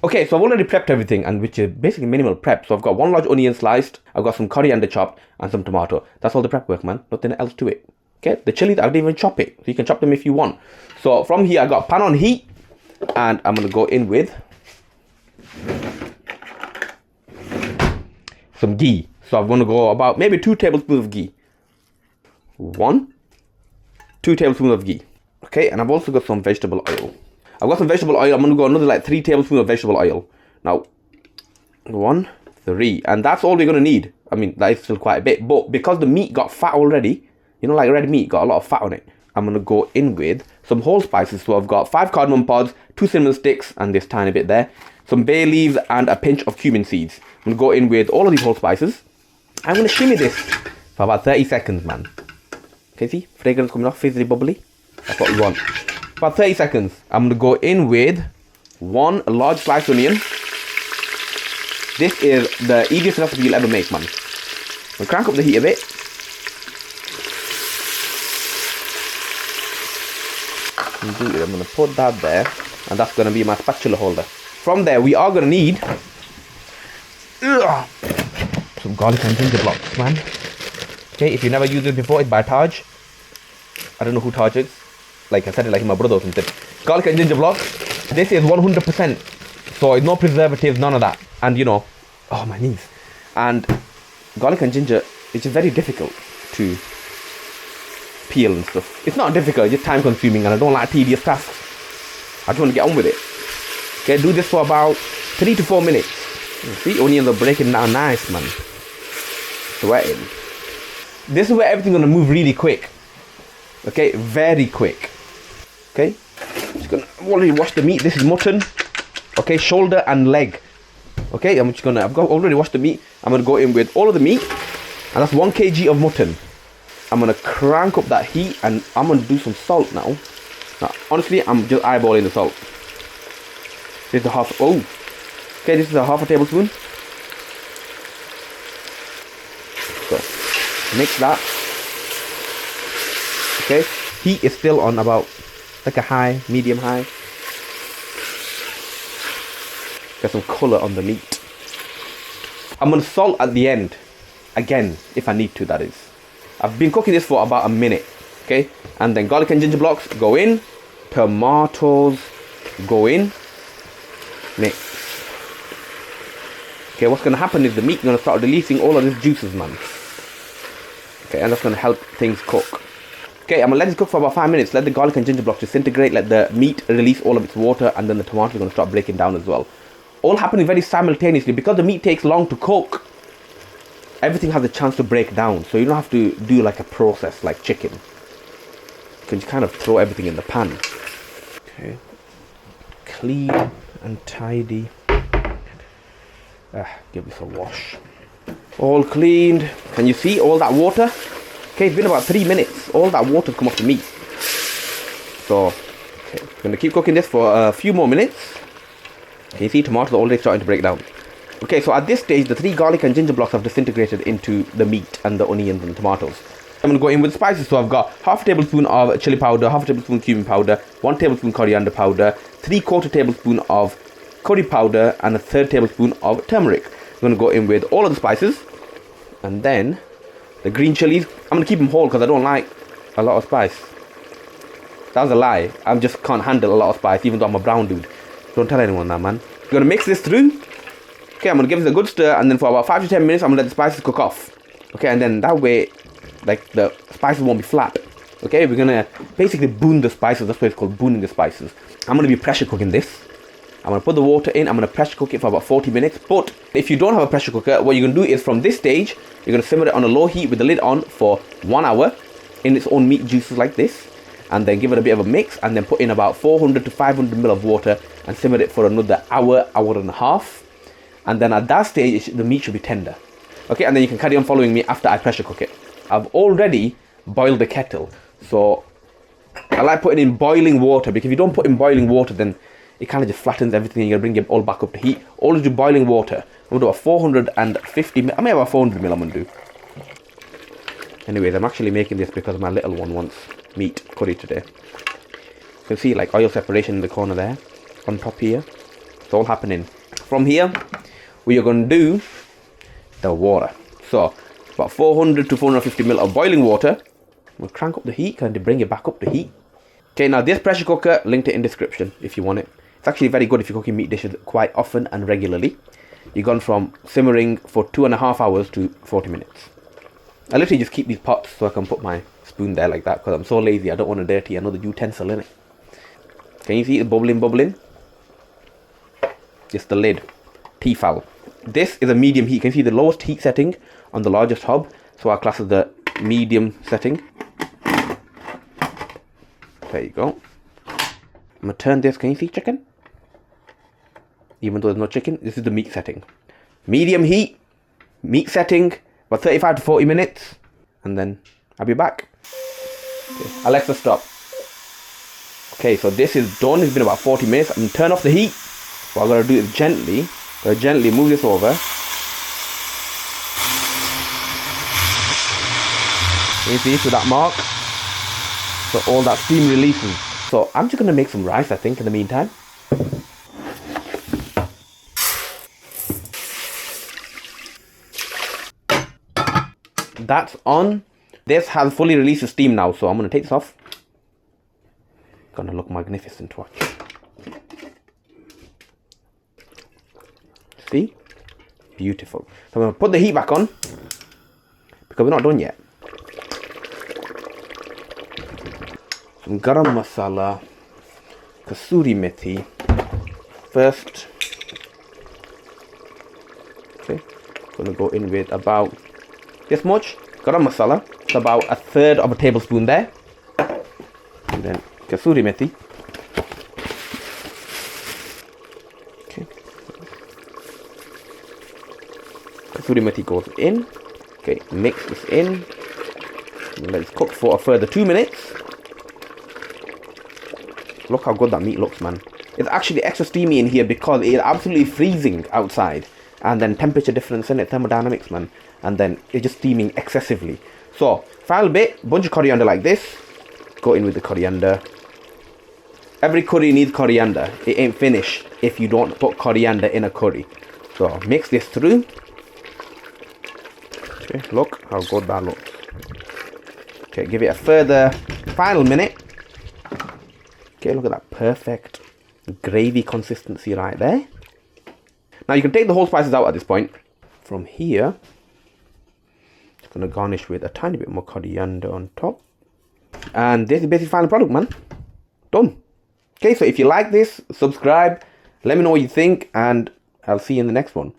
Okay, so I've already prepped everything, and which is basically minimal prep. So I've got 1 large onion sliced, I've got some coriander chopped, and some tomato. That's all the prep work, man. Nothing else to it. Okay, the chilies, I didn't even chop it. So you can chop them if you want. So from here, I got pan on heat, and I'm gonna go in with some ghee. So I'm gonna go about maybe 2 tablespoons of ghee. 1, 2 tablespoons of ghee. Okay, and I've also got some vegetable oil. I've got some vegetable oil. I'm going to go another like 3 tablespoons of vegetable oil. Now, 1, 3. And that's all we're going to need. I mean, that is still quite a bit. But because the meat got fat already, you know, like red meat got a lot of fat on it, I'm going to go in with some whole spices. So I've got 5 cardamom pods, 2 cinnamon sticks, and this tiny bit there. Some bay leaves and a pinch of cumin seeds. I'm going to go in with all of these whole spices. I'm going to shimmy this for about 30 seconds, man. Okay, see? Fragrance coming off, fizzly bubbly. That's what we want. About 30 seconds. I'm going to go in with 1 large sliced onion. This is the easiest recipe you'll ever make, man. I'll crank up the heat a bit. I'm going to put that there, and that's going to be my spatula holder. From there, we are going to need some garlic and ginger blocks, man. Okay, if you never used it before, it's by Taj. I don't know who Taj is. Like I said it like my brother or something. Garlic and ginger blocks. This is 100%. So it's no preservatives, none of that. And you know, oh my knees. And garlic and ginger, it's just very difficult to peel and stuff. It's not difficult, it's just time consuming, and I don't like tedious tasks. I just want to get on with it. Okay, do this for about 3 to 4 minutes. See, onions are breaking down nice, man. Sweating. This is where everything's gonna move really quick. Okay, very quick. Okay, just gonna already wash the meat. This is mutton. Okay, shoulder and leg. Okay, I've got already washed the meat. I'm gonna go in with all of the meat, and that's 1 kg of mutton. I'm gonna crank up that heat, and I'm gonna do some salt now. Now, honestly, I'm just eyeballing the salt. This is a half. Oh, okay, this is a half a tablespoon. So mix that. Okay, heat is still on about like a high, medium high. Get some colour on the meat. I'm going to salt at the end. Again, if I need to, that is. I've been cooking this for about a minute. Okay, and then garlic and ginger blocks go in. Tomatoes go in. Mix. Okay, what's going to happen is the meat is going to start releasing all of these juices, man. Okay, and that's going to help things cook. Okay, I'm going to let this cook for about 5 minutes. Let the garlic and ginger blocks disintegrate. Let the meat release all of its water. And then the tomatoes are going to start breaking down as well. All happening very simultaneously. Because the meat takes long to cook, everything has a chance to break down. So you don't have to do like a process like chicken. You can just kind of throw everything in the pan. Okay. Clean and tidy. Give this a wash. All cleaned. Can you see all that water? Okay, it's been about 3 minutes. All that water's come off the meat. So, okay, I'm going to keep cooking this for a few more minutes. Can you see tomatoes are already starting to break down? Okay, so at this stage, the 3 garlic and ginger blocks have disintegrated into the meat and the onions and tomatoes. I'm going to go in with spices. So I've got half a tablespoon of chili powder, half a tablespoon cumin powder, 1 tablespoon coriander powder, 3/4 tablespoon of curry powder, and a 1/3 tablespoon of turmeric. I'm going to go in with all of the spices. And then the green chilies, I'm going to keep them whole because I don't like a lot of spice. That was a lie. I just can't handle a lot of spice, even though I'm a brown dude. Don't tell anyone that, man. I'm going to mix this through. Okay, I'm going to give this a good stir, and then for about 5 to 10 minutes, I'm going to let the spices cook off. Okay, and then that way, like, the spices won't be flat. Okay, we're going to basically boon the spices. That's why it's called booning the spices. I'm going to be pressure cooking this. I'm going to put the water in. I'm going to pressure cook it for about 40 minutes. But if you don't have a pressure cooker, what you're going to do is from this stage, you're going to simmer it on a low heat with the lid on for 1 hour in its own meat juices like this. And then give it a bit of a mix, and then put in about 400 to 500 ml of water and simmer it for another hour, hour and a half. And then at that stage, the meat should be tender. Okay, and then you can carry on following me after I pressure cook it. I've already boiled the kettle. So I like putting in boiling water, because if you don't put in boiling water, then it kind of just flattens everything and you're going to bring it all back up to heat. Always do boiling water. I'm going to do a 450 ml. I may have a 400 ml I'm going to do. Anyways, I'm actually making this because my little one wants meat curry today. You can see like oil separation in the corner there, on top here. It's all happening. From here, we are going to do the water. So, about 400 to 450 ml of boiling water. We'll crank up the heat, kind of bring it back up to heat. Okay, now this pressure cooker, linked it in description if you want it. It's actually very good if you're cooking meat dishes quite often and regularly. You've gone from simmering for 2.5 hours to 40 minutes. I literally just keep these pots so I can put my spoon there like that because I'm so lazy. I don't want to dirty another utensil in it. Can you see it bubbling? Just the lid. Tefal. This is a medium heat. Can you see the lowest heat setting on the largest hob? So our class is the medium setting. There you go. I'm going to turn this. Can you see chicken? Even though there's no chicken, this is the meat setting. Medium heat, meat setting, about 35 to 40 minutes. And then I'll be back. Okay. Alexa, stop. Okay, so this is done. It's been about 40 minutes. I'm going to turn off the heat. What I'm going to do is gently move this over. Can you see to that mark? So all that steam releases. So I'm just going to make some rice, I think, in the meantime. That's on. This has fully released the steam now, so I'm going to take this off. Gonna look magnificent, watch. See? Beautiful. So I'm going to put the heat back on because we're not done yet. Some garam masala, kasuri methi. First, okay, gonna go in with about this much garam masala. It's about 1/3 of a tablespoon there. And then kasuri methi. Okay. Kasuri methi goes in. Okay, mix this in. Let's cook for a further 2 minutes. Look how good that meat looks, man. It's actually extra steamy in here because it's absolutely freezing outside. And then temperature difference in it, thermodynamics, man. And then it's just steaming excessively. So, final bit, bunch of coriander like this. Go in with the coriander. Every curry needs coriander. It ain't finished if you don't put coriander in a curry. So, mix this through. Okay, look how good that looks. Okay, give it a further final minute. Okay, look at that perfect gravy consistency right there. Now you can take the whole spices out at this point. From here, just gonna garnish with a tiny bit more coriander on top. And this is basically final product, man. Done. Okay, so if you like this, subscribe. Let me know what you think, and I'll see you in the next one.